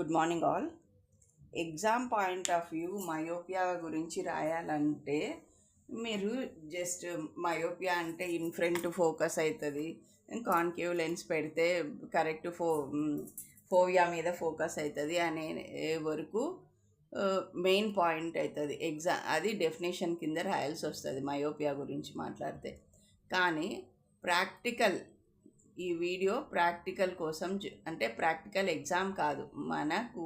Good morning all. Exam point of view myopia గురించి రాయాలంటే మీరు జస్ట్ మయోపియా అంటే ఇన్ ఫ్రంట్ ఫోకస్ అవుతుంది, కాన్కేవ్ లెన్స్ పెడితే కరెక్ట్ ఫోవియా మీద ఫోకస్ అవుతుంది అనే వరకు మెయిన్ పాయింట్ అవుతుంది. అది డెఫినేషన్ కింద రాయాల్సి వస్తుంది మయోపియా గురించి మాట్లాడితే. కానీ ప్రాక్టికల్ ఈ వీడియో ప్రాక్టికల్ కోసం అంటే ప్రాక్టికల్ ఎగ్జామ్ కాదు, మనకు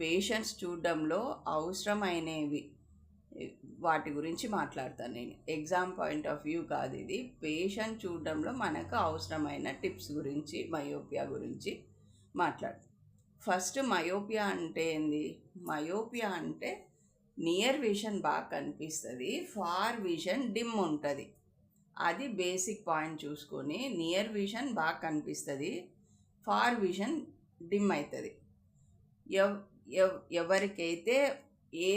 పేషెంట్స్ చూడడంలో అవసరమైనవి వాటి గురించి మాట్లాడతాను నేను. ఎగ్జామ్ పాయింట్ ఆఫ్ వ్యూ కాదు, ఇది పేషెంట్ చూడడంలో మనకు అవసరమైన టిప్స్ గురించి మయోపియా గురించి మాట్లాడతాను. ఫస్ట్ మయోపియా అంటే ఏంది? మయోపియా అంటే నియర్ విజన్ బాగా కనిపిస్తుంది, ఫార్ విజన్ డిమ్ ఉంటుంది. అది బేసిక్ పాయింట్ చూసుకొని నియర్ విజన్ బాగా కనిపిస్తుంది, ఫార్ విజన్ డిమ్ అవుతుంది. ఎవరికైతే ఏ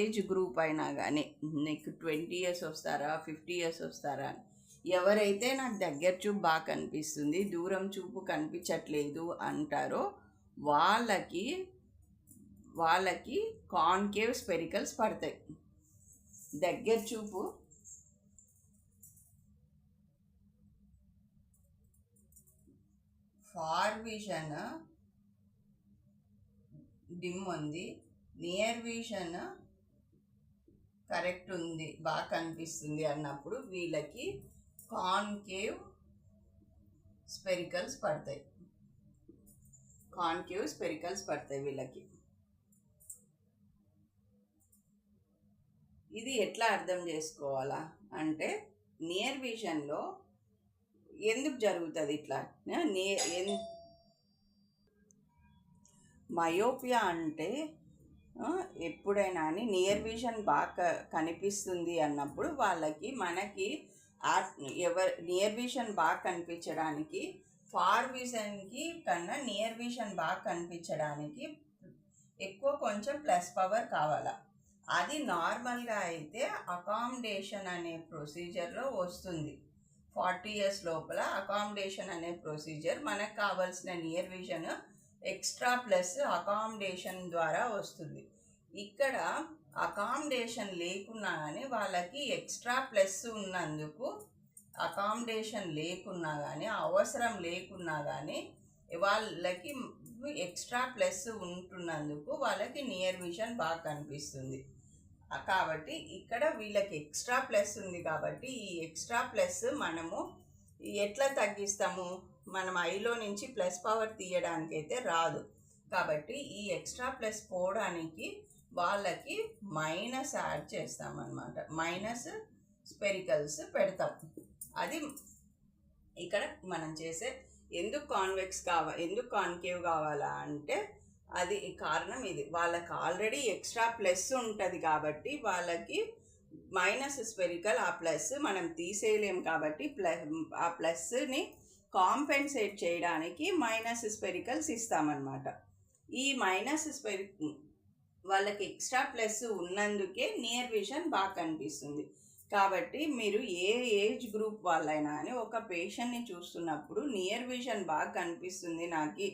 ఏజ్ గ్రూప్ అయినా కానీ, నీకు 20 years వస్తారా 50 years వస్తారా, ఎవరైతే నాకు దగ్గర చూపు బాగా కనిపిస్తుంది దూరం చూపు కనిపించట్లేదు అంటారో వాళ్ళకి కాన్కేవ్ స్పెరికల్స్ పడతాయి. దగ్గర చూపు ఫార్ విజన్ డిమ్ ఉంది, నియర్ విజన్ కరెక్ట్ ఉంది, బాగా కనిపిస్తుంది అన్నప్పుడు వీళ్ళకి కాన్కేవ్ స్పెరికల్స్ పడతాయి. కాన్కేవ్ స్పెరికల్స్ పడతాయి వీళ్ళకి. ఇది ఎట్లా అర్థం చేసుకోవాలా అంటే, నియర్ విజన్లో ఎందుకు జరుగుతుంది ఇట్లా? మయోపియా అంటే ఎప్పుడైనా నియర్ విజన్ బాగా కనిపిస్తుంది అన్నప్పుడు మనకి నియర్ విజన్ బాగా కనిపించడానికి ఫార్ విజన్కి కన్నా నియర్ విజన్ బాగా కనిపించడానికి ఎక్కువ కొంచెం ప్లస్ పవర్ కావాలా. అది నార్మల్గా అయితే అకామిడేషన్ అనే ప్రొసీజర్లో వస్తుంది. 40 years లోపల అకామిడేషన్ అనే ప్రొసీజర్ మనకు కావాల్సిన near vision extra plus accommodation ద్వారా వస్తుంది. ఇక్కడ అకామిడేషన్ లేకున్నా కానీ వాళ్ళకి ఎక్స్ట్రా ప్లస్ ఉన్నందుకు, అకామిడేషన్ లేకున్నా కానీ అవసరం లేకున్నా కానీ వాళ్ళకి ఎక్స్ట్రా ప్లస్ ఉంటున్నందుకు వాళ్ళకి నియర్ విజన్ బాగా కనిపిస్తుంది. కాబట్టి ఇక్కడ వీళ్ళకి ఎక్స్ట్రా ప్లస్ ఉంది కాబట్టి ఈ ఎక్స్ట్రా ప్లస్ మనము ఎట్లా తగ్గిస్తాము? మనం ఐలో నుంచి ప్లస్ పవర్ తీయడానికి అయితే రాదు. కాబట్టి ఈ ఎక్స్ట్రా ప్లస్ పోవడానికి వాళ్ళకి మైనస్ యాడ్ చేస్తామన్నమాట, మైనస్ స్పెరికల్స్ పెడతాం. అది ఇక్కడ మనం చేసే. ఎందుకు కాన్కేవ్ కావాలా అంటే అది కారణం ఇది. వాళ్ళకి ఆల్రెడీ ఎక్స్ట్రా ప్లస్ ఉంటుంది కాబట్టి వాళ్ళకి మైనస్ స్పెరికల్, ఆ ప్లస్ మనం తీసేయలేం కాబట్టి ఆ ప్లస్ని కాంపెన్సేట్ చేయడానికి మైనస్ స్పెరికల్స్ ఇస్తామన్నమాట. ఈ మైనస్ వాళ్ళకి ఎక్స్ట్రా ప్లస్ ఉన్నందుకే నియర్ విజన్ బాగా కనిపిస్తుంది. కాబట్టి మీరు ఏ ఏజ్ గ్రూప్ వాళ్ళైనా అని ఒక పేషెంట్ని చూస్తున్నప్పుడు నియర్ విజన్ బాగా కనిపిస్తుంది, నాకు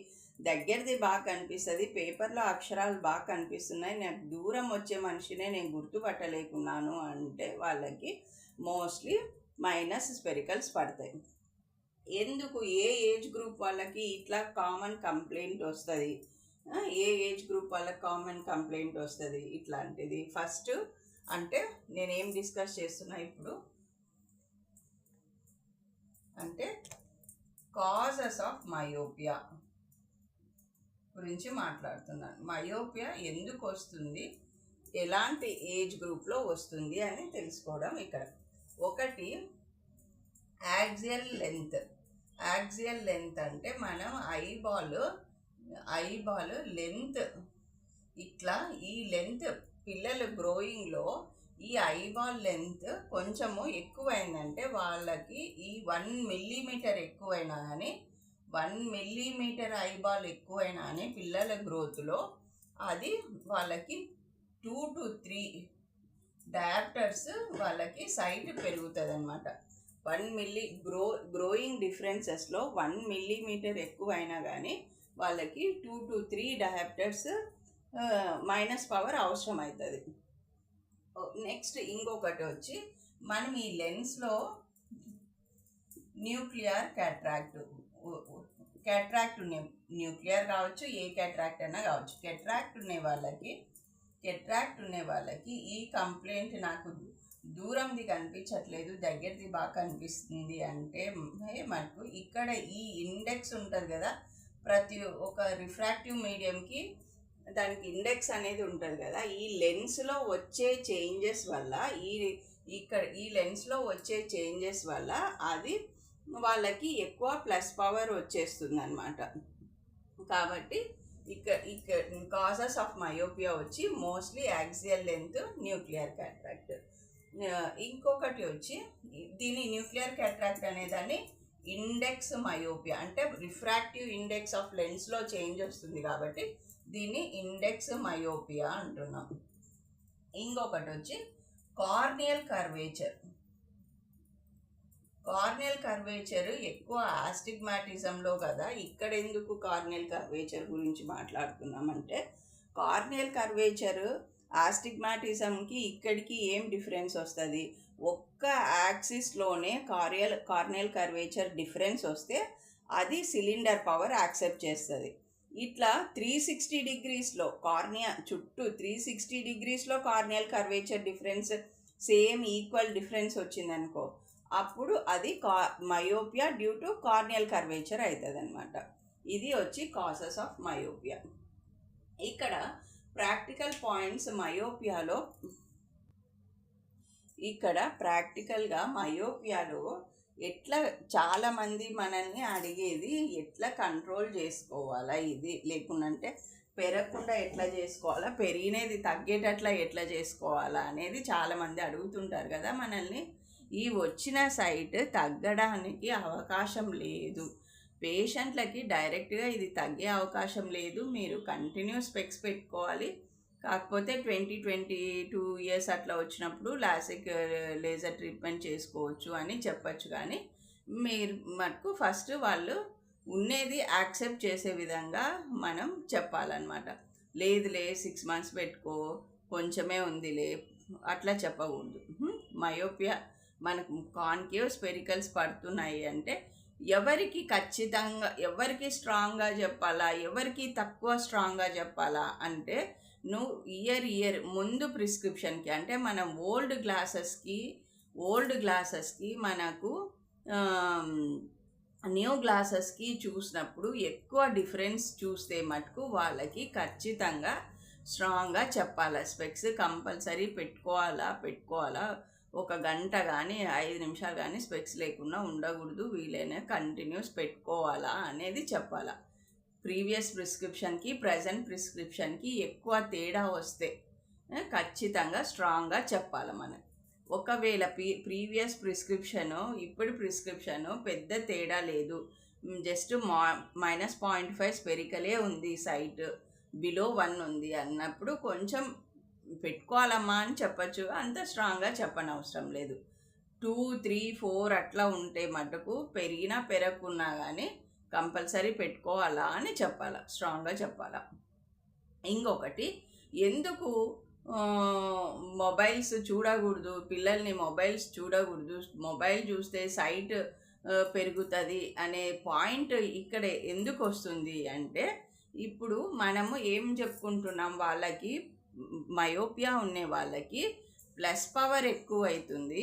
దగ్గరది బాగా కనిపిస్తుంది, పేపర్లో అక్షరాలు బాగా కనిపిస్తున్నాయి, నాకు దూరం వచ్చే మనిషినే నేను గుర్తుపట్టలేకున్నాను అంటే వాళ్ళకి మోస్ట్లీ మైనస్ స్పెరికల్స్ పడతాయి. ఎందుకు? ఏ ఏజ్ గ్రూప్ వాళ్ళకి ఇట్లా కామన్ కంప్లైంట్ వస్తుంది? ఏ ఏజ్ గ్రూప్ వాళ్ళకి కామన్ కంప్లైంట్ వస్తుంది ఇట్లాంటిది? ఫస్ట్ అంటే నేనేం డిస్కస్ చేస్తున్నా ఇప్పుడు అంటే కాజెస్ ఆఫ్ మయోపియా గురించి మాట్లాడుతున్నాను. మయోపియా ఎందుకు వస్తుంది, ఎలాంటి ఏజ్ గ్రూప్లో వస్తుంది అని తెలుసుకోవడం. ఇక్కడ ఒకటి యాక్సియల్ లెంత్ అంటే మనం ఐబాల్ లెంత్ ఇట్లా, ఈ లెంత్ పిల్లలు గ్రోయింగ్లో ఈ ఐబాల్ లెంత్ కొంచెము ఎక్కువైందంటే వాళ్ళకి ఈ 1 millimeter ఎక్కువైనా కానీ 1 millimeter ఐబాల్ ఎక్కువైనా కానీ పిల్లల గ్రోత్లో అది వాళ్ళకి 2 to 3 డయాప్టర్స్ వాళ్ళకి సైట్ పెరుగుతుంది అన్నమాట. 1 milli గ్రోయింగ్ డిఫరెన్సెస్లో 1 millimeter ఎక్కువైనా కానీ వాళ్ళకి 2 to 3 డయాప్టర్స్ మైనస్ పవర్ అవసరం అవుతుంది. నెక్స్ట్ ఇంకొకటి వచ్చి మనం ఈ లెన్స్లో న్యూక్లియర్ క్యాట్రాక్ట్ న్యూక్లియర్ కావచ్చు, ఏ క్యాట్రాక్ట్ అయినా కావచ్చు. క్యాట్రాక్ట్ ఉండే వాళ్ళకి ఈ కంప్లైంట్ నాకు దూరంది కనిపించట్లేదు, దగ్గరది బాగా కనిపిస్తుంది అంటే మనకు ఇక్కడ ఈ ఇండెక్స్ ఉంటుంది కదా, ప్రతి ఒక్క రిఫ్రాక్టివ్ మీడియంకి దానికి ఇండెక్స్ అనేది ఉంటుంది కదా. ఈ లెన్స్లో వచ్చే చేంజెస్ వల్ల ఈ లెన్స్లో వచ్చే చేంజెస్ వల్ల అది వాళ్ళకి ఎక్కువ ప్లస్ పవర్ వచ్చేస్తుంది అనమాట. కాబట్టి ఇక్కడ కాజెస్ ఆఫ్ మయోపియా వచ్చి mostly axial length, nuclear cataract. ఇంకొకటి వచ్చి దీని న్యూక్లియర్ క్యాట్రాక్ట్ అనేదాన్ని ఇండెక్స్ మయోపియా అంటే రిఫ్రాక్టివ్ ఇండెక్స్ ఆఫ్ లెన్స్లో చేంజ్ వస్తుంది కాబట్టి దీన్ని ఇండెక్స్ మయోపియా అంటున్నాం. ఇంకొకటి వచ్చి కార్నియల్ కర్వేచర్ ఎక్కువ ఆస్టిగ్మాటిజంలో కదా. ఇక్కడ ఎందుకు కార్నియల్ కర్వేచర్ గురించి మాట్లాడుతున్నామంటే, కార్నియల్ కర్వేచర్ ఆస్టిగ్మాటిజంకి ఇక్కడికి ఏం డిఫరెన్స్ వస్తుంది, ఒక్క యాక్సిస్లోనే కార్నియల్ కర్వేచర్ డిఫరెన్స్ వస్తే అది సిలిండర్ పవర్ యాక్సెప్ట్ చేస్తుంది. ఇట్లా 360 degreesలో కార్నియా చుట్టూ 360 degreesలో corneal curvature difference same equal difference వచ్చిందనుకో, అప్పుడు అది myopia due to corneal curvature అవుతుంది అనమాట. ఇది వచ్చి కాజెస్ ఆఫ్ మయోపియా. ఇక్కడ ప్రాక్టికల్ పాయింట్స్ మయోపియాలో, ఇక్కడ ప్రాక్టికల్గా మయోపియాలో ఎట్లా చాలామంది మనల్ని అడిగేది ఎట్లా కంట్రోల్ చేసుకోవాలా, ఇది లేకుంటే పెరగకుండా ఎట్లా చేసుకోవాలా, పెరిగినది తగ్గేటట్లా ఎట్లా చేసుకోవాలా అనేది చాలామంది అడుగుతుంటారు కదా మనల్ని. ఈ వచ్చిన సైట్ తగ్గడానికి అవకాశం లేదు, పేషెంట్లకి డైరెక్ట్గా ఇది తగ్గే అవకాశం లేదు. మీరు కంటిన్యూ స్పెక్స్ పెట్టుకోవాలి. కాకపోతే 20-22 years అట్లా వచ్చినప్పుడు లాసిక్ లేజర్ ట్రీట్మెంట్ చేసుకోవచ్చు అని చెప్పచ్చు. కానీ మీరు మటుకు ఫస్ట్ వాళ్ళు ఉన్నది యాక్సెప్ట్ చేసే విధంగా మనం చెప్పాలన్నమాట. లేదులే 6 months పెట్టుకో, కొంచెమే ఉందిలే, అట్లా చెప్పకూడదు. మయోపియా మనకు కాన్కేవ్ స్పెరికల్స్ పడుతున్నాయి అంటే ఎవరికి ఖచ్చితంగా, ఎవరికి స్ట్రాంగ్గా చెప్పాలా, ఎవరికి తక్కువ స్ట్రాంగ్గా చెప్పాలా అంటే, నువ్వు ఇయర్ ముందు ప్రిస్క్రిప్షన్కి అంటే మనం ఓల్డ్ గ్లాసెస్కి మనకు న్యూ గ్లాసెస్కి చూసినప్పుడు ఎక్కువ డిఫరెన్స్ చూస్తే మటుకు వాళ్ళకి ఖచ్చితంగా స్ట్రాంగ్గా చెప్పాలా. స్పెక్స్ కంపల్సరీ పెట్టుకోవాలా. 1 గంట కానీ 5 నిమిషాలు కానీ స్పెక్స్ లేకుండా ఉండకూడదు, వీలైనా కంటిన్యూస్ పెట్టుకోవాలా అనేది చెప్పాలా. ప్రీవియస్ ప్రిస్క్రిప్షన్కి ప్రజెంట్ ప్రిస్క్రిప్షన్కి ఎక్కువ తేడా వస్తే ఖచ్చితంగా స్ట్రాంగ్గా చెప్పాలి మనం. ఒకవేళ ప్రీవియస్ ప్రిస్క్రిప్షను ఇప్పుడు ప్రిస్క్రిప్షను పెద్ద తేడా లేదు, జస్ట్ -0.5 స్పెరికలే ఉంది, సైట్ బిలో 1 ఉంది అన్నప్పుడు కొంచెం పెట్టుకోవాలమ్మా అని చెప్పచ్చు. అంత స్ట్రాంగ్గా చెప్పనవసరం లేదు. 2, 3, 4 అట్లా ఉంటే మటుకు పెరగకున్నా కానీ కంపల్సరీ పెట్టుకోవాలా అని చెప్పాలా, స్ట్రాంగ్గా చెప్పాలా. ఇంకొకటి, ఎందుకు మొబైల్స్ చూడకూడదు, పిల్లల్ని మొబైల్స్ చూడకూడదు, మొబైల్ చూస్తే సైట్ పెరుగుతుంది అనే పాయింట్ ఇక్కడ ఎందుకు వస్తుంది అంటే, ఇప్పుడు మనము ఏం చెప్పుకుంటున్నాం, వాళ్ళకి మయోపియా ఉండే వాళ్ళకి ప్లస్ పవర్ ఎక్కువ అవుతుంది,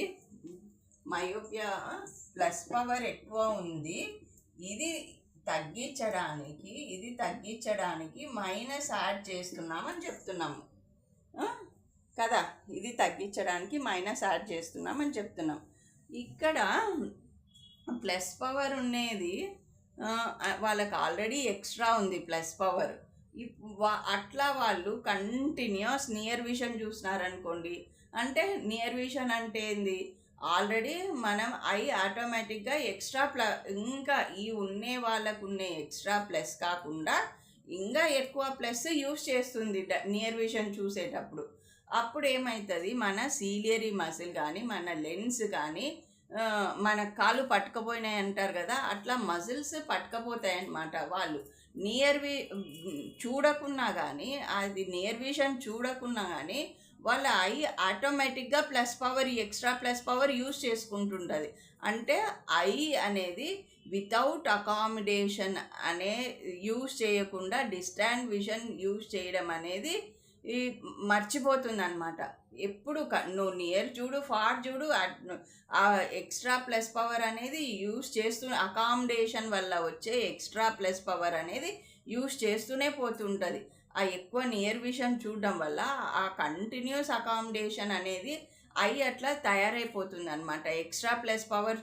మయోపియా ప్లస్ పవర్ ఎక్కువ ఉంది, ఇది తగ్గించడానికి మైనస్ యాడ్ చేస్తున్నామని చెప్తున్నాము కదా. ఇది తగ్గించడానికి మైనస్ యాడ్ చేస్తున్నామని చెప్తున్నాం. ఇక్కడ ప్లస్ పవర్ ఉండేది వాళ్ళకి ఆల్రెడీ ఎక్స్ట్రా ఉంది ప్లస్ పవర్. అట్లా వాళ్ళు కంటిన్యూస్ నియర్ విజన్ చూసినారనుకోండి, అంటే నియర్ విజన్ అంటే ఏంది, ఆల్రెడీ మనం ఐ ఆటోమేటిక్గా ఎక్స్ట్రా ఇంకా ఈ ఉండే వాళ్ళకు ఉండే ఎక్స్ట్రా ప్లస్ కాకుండా ఇంకా ఎక్కువ ప్లస్ యూస్ చేస్తుంది నియర్ విజన్ చూసేటప్పుడు. అప్పుడు ఏమవుతుంది, మన సీలియరీ మసిల్ కానీ మన లెన్స్ కానీ మన కాళ్ళు పట్టుకపోయినాయి అంటారు కదా, అట్లా మజిల్స్ పట్టుకపోతాయి అన్నమాట. వాళ్ళు చూడకున్నా కానీ, అది నియర్ విషన్ చూడకున్నా కానీ వాళ్ళ ఐ ఆటోమేటిక్గా plus power, extra plus power use చేసుకుంటుంటుంది. అంటే ఐ అనేది వితౌట్ అకామిడేషన్ అనే యూజ్ చేయకుండా డిస్టాంట్ విజన్ యూజ్ చేయడం అనేది ఈ మర్చిపోతుంది అనమాట. ఎప్పుడు నువ్వు నియర్ చూడు, ఫార్ చూడు, ఆ ఎక్స్ట్రా ప్లస్ పవర్ అనేది యూజ్ అకామిడేషన్ వల్ల వచ్చే ఎక్స్ట్రా ప్లస్ పవర్ అనేది యూజ్ చేస్తూనే పోతుంటుంది. ఆ ఎక్కువ నియర్ విషన్ చూడడం వల్ల ఆ కంటిన్యూస్ అకామిడేషన్ అనేది అట్లా తయారైపోతుంది అనమాట. ఎక్స్ట్రా ప్లస్ పవర్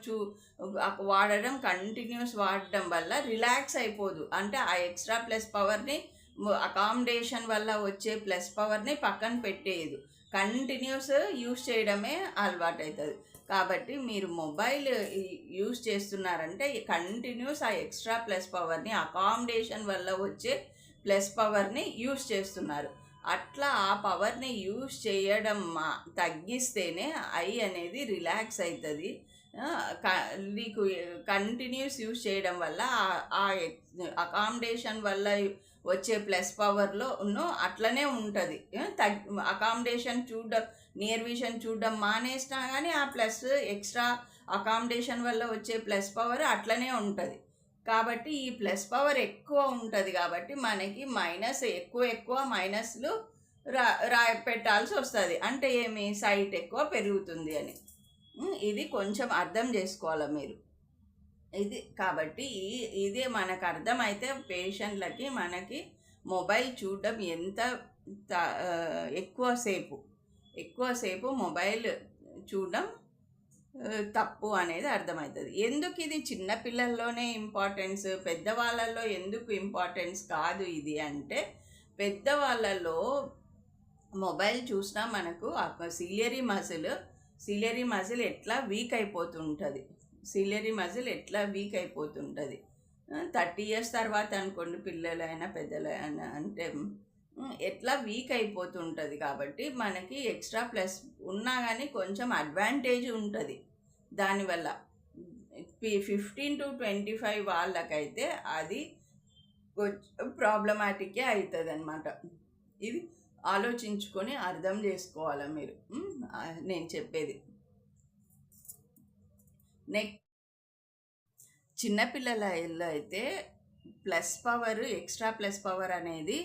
వాడడం, కంటిన్యూస్ వాడడం వల్ల రిలాక్స్ అయిపోదు. అంటే ఆ ఎక్స్ట్రా ప్లస్ పవర్ని, అకామిడేషన్ వల్ల వచ్చే ప్లస్ పవర్ని పక్కన పెట్టేయదు, కంటిన్యూస్ యూజ్ చేయడమే అలవాటు అవుతుంది. కాబట్టి మీరు మొబైల్ యూజ్ చేస్తున్నారంటే కంటిన్యూస్ ఆ ఎక్స్ట్రా ప్లస్ పవర్ని, అకామిడేషన్ వల్ల వచ్చే ప్లస్ పవర్ని యూజ్ చేస్తున్నారు. అట్లా ఆ పవర్ని యూజ్ చేయడం తగ్గిస్తేనే ఐ అనేది రిలాక్స్ అవుతుంది. నీకు కంటిన్యూస్ యూజ్ చేయడం వల్ల ఆ అకామిడేషన్ వల్ల వచ్చే ప్లస్ పవర్లో అట్లనే ఉంటుంది. అకామిడేషన్ చూడడం, నియర్ విషన్ చూడడం మానేసినా కానీ ఆ ప్లస్ ఎక్స్ట్రా అకామిడేషన్ వల్ల వచ్చే ప్లస్ పవర్ అట్లనే ఉంటుంది. కాబట్టి ఈ ప్లస్ పవర్ ఎక్కువ ఉంటుంది కాబట్టి మనకి మైనస్ ఎక్కువ మైనస్లు పెట్టాల్సి వస్తుంది. అంటే ఏమి, సైట్ ఎక్కువ పెరుగుతుంది అని. ఇది కొంచెం అర్థం చేసుకోవాలి మీరు. ఇది కాబట్టి ఇదే మనకు అర్థమైతే పేషెంట్లకి మనకి మొబైల్ చూడడం ఎంత ఎక్కువసేపు మొబైల్ చూడడం తప్పు అనేది అర్థమవుతుంది. ఎందుకు ఇది చిన్నపిల్లల్లోనే ఇంపార్టెన్స్, పెద్దవాళ్ళల్లో ఎందుకు ఇంపార్టెన్స్ కాదు ఇది అంటే, పెద్దవాళ్ళలో మొబైల్ చూసినా మనకు సిలియరీ మజిల్ ఎట్లా వీక్ అయిపోతుంటుంది. 30 years తర్వాత అనుకోండి, పిల్లలైనా పెద్దలైనా, అంటే ఎట్లా వీక్ అయిపోతుంటుంది. కాబట్టి మనకి ఎక్స్ట్రా ప్లస్ ఉన్నా కానీ కొంచెం అడ్వాంటేజ్ ఉంటుంది దానివల్ల. 15 to 25 వాళ్ళకైతే అది ప్రాబ్లమాటిక్కే అవుతుంది అనమాట. ఇది ఆలోచించుకొని అర్థం చేసుకోవాలి మీరు నేను చెప్పేది. నెక్స్ట్, చిన్నపిల్లలలో అయితే ఎక్స్ట్రా ప్లస్ పవర్ అనేది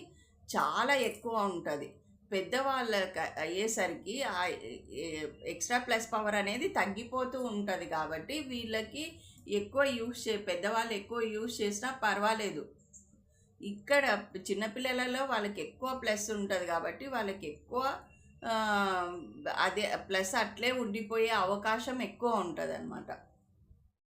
చాలా ఎక్కువ ఉంటుంది. పెద్దవాళ్ళకి అయ్యేసరికి ఆ ఎక్స్ట్రా ప్లస్ పవర్ అనేది తగ్గిపోతూ ఉంటుంది. కాబట్టి వీళ్ళకి పెద్దవాళ్ళు ఎక్కువ యూజ్ చేసినా పర్వాలేదు. ఇక్కడ చిన్నపిల్లలలో వాళ్ళకి ఎక్కువ ప్లస్ ఉంటుంది కాబట్టి వాళ్ళకి ఎక్కువ అదే ప్లస్ అట్లే ఉండిపోయే అవకాశం ఎక్కువ ఉంటుంది అన్నమాట.